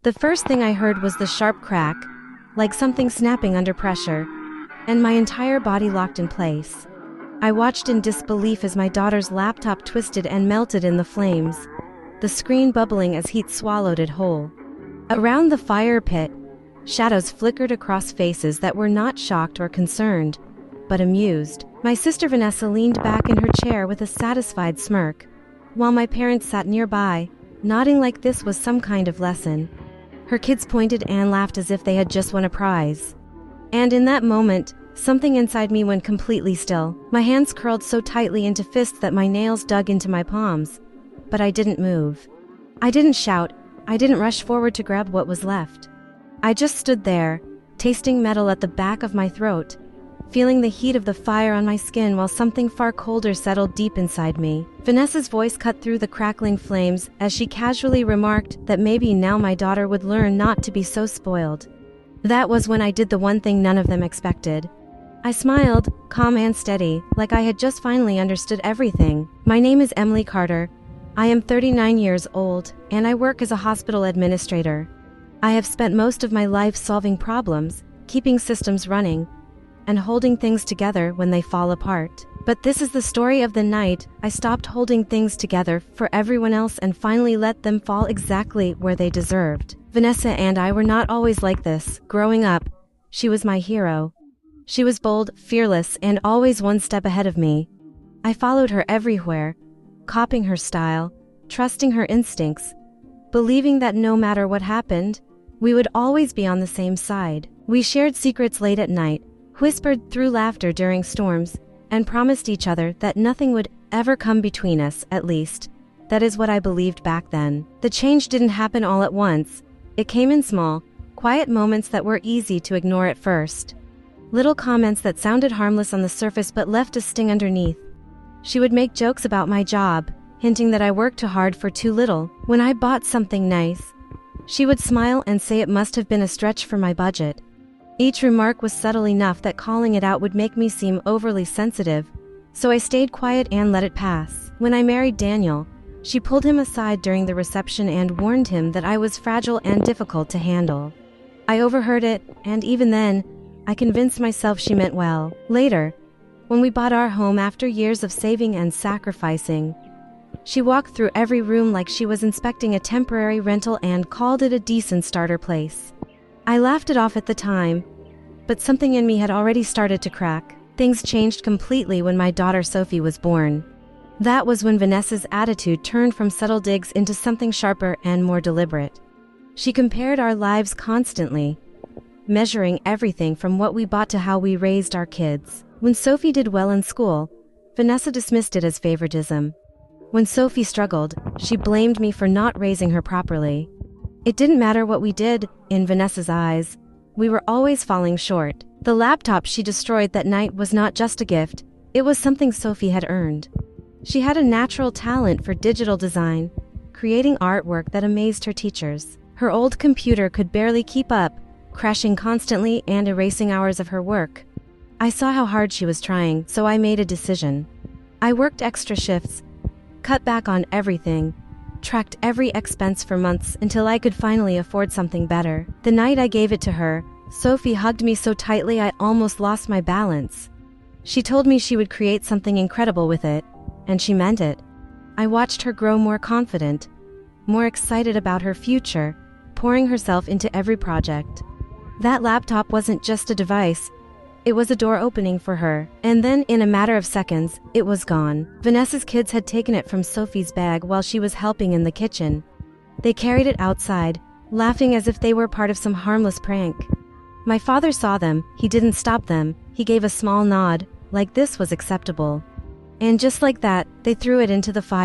The first thing I heard was the sharp crack, like something snapping under pressure, and my entire body locked in place. I watched in disbelief as my daughter's laptop twisted and melted in the flames, the screen bubbling as heat swallowed it whole. Around the fire pit, shadows flickered across faces that were not shocked or concerned, but amused. My sister Vanessa leaned back in her chair with a satisfied smirk, while my parents sat nearby, nodding like this was some kind of lesson. Her kids pointed and laughed as if they had just won a prize. And in that moment, something inside me went completely still. My hands curled so tightly into fists that my nails dug into my palms. But I didn't move. I didn't shout. I didn't rush forward to grab what was left. I just stood there, tasting metal at the back of my throat, feeling the heat of the fire on my skin while something far colder settled deep inside me. Vanessa's voice cut through the crackling flames as she casually remarked that maybe now my daughter would learn not to be so spoiled. That was when I did the one thing none of them expected. I smiled, calm and steady, like I had just finally understood everything. My name is Emily Carter. I am 39 years old, and I work as a hospital administrator. I have spent most of my life solving problems, keeping systems running, and holding things together when they fall apart. But this is the story of the night I stopped holding things together for everyone else and finally let them fall exactly where they deserved. Vanessa and I were not always like this. Growing up, she was my hero. She was bold, fearless, and always one step ahead of me. I followed her everywhere, copying her style, trusting her instincts, believing that no matter what happened, we would always be on the same side. We shared secrets late at night, whispered through laughter during storms, and promised each other that nothing would ever come between us, at least. That is what I believed back then. The change didn't happen all at once. It came in small, quiet moments that were easy to ignore at first. Little comments that sounded harmless on the surface but left a sting underneath. She would make jokes about my job, hinting that I worked too hard for too little. When I bought something nice, she would smile and say it must have been a stretch for my budget. Each remark was subtle enough that calling it out would make me seem overly sensitive, so I stayed quiet and let it pass. When I married Daniel, she pulled him aside during the reception and warned him that I was fragile and difficult to handle. I overheard it, and even then, I convinced myself she meant well. Later, when we bought our home after years of saving and sacrificing, she walked through every room like she was inspecting a temporary rental and called it a decent starter place. I laughed it off at the time, but something in me had already started to crack. Things changed completely when my daughter Sophie was born. That was when Vanessa's attitude turned from subtle digs into something sharper and more deliberate. She compared our lives constantly, measuring everything from what we bought to how we raised our kids. When Sophie did well in school, Vanessa dismissed it as favoritism. When Sophie struggled, she blamed me for not raising her properly. It didn't matter what we did, in Vanessa's eyes. We were always falling short. The laptop she destroyed that night was not just a gift, it was something Sophie had earned. She had a natural talent for digital design, creating artwork that amazed her teachers. Her old computer could barely keep up, crashing constantly and erasing hours of her work. I saw how hard she was trying, so I made a decision. I worked extra shifts, cut back on everything, tracked every expense for months until I could finally afford something better. The night I gave it to her, Sophie hugged me so tightly I almost lost my balance. She told me she would create something incredible with it, and she meant it. I watched her grow more confident, more excited about her future, pouring herself into every project. That laptop wasn't just a device, it was a door opening for her, and then in a matter of seconds, it was gone. Vanessa's kids had taken it from Sophie's bag while she was helping in the kitchen. They carried it outside, laughing as if they were part of some harmless prank. My father saw them, he didn't stop them, he gave a small nod, like this was acceptable. And just like that, they threw it into the fire.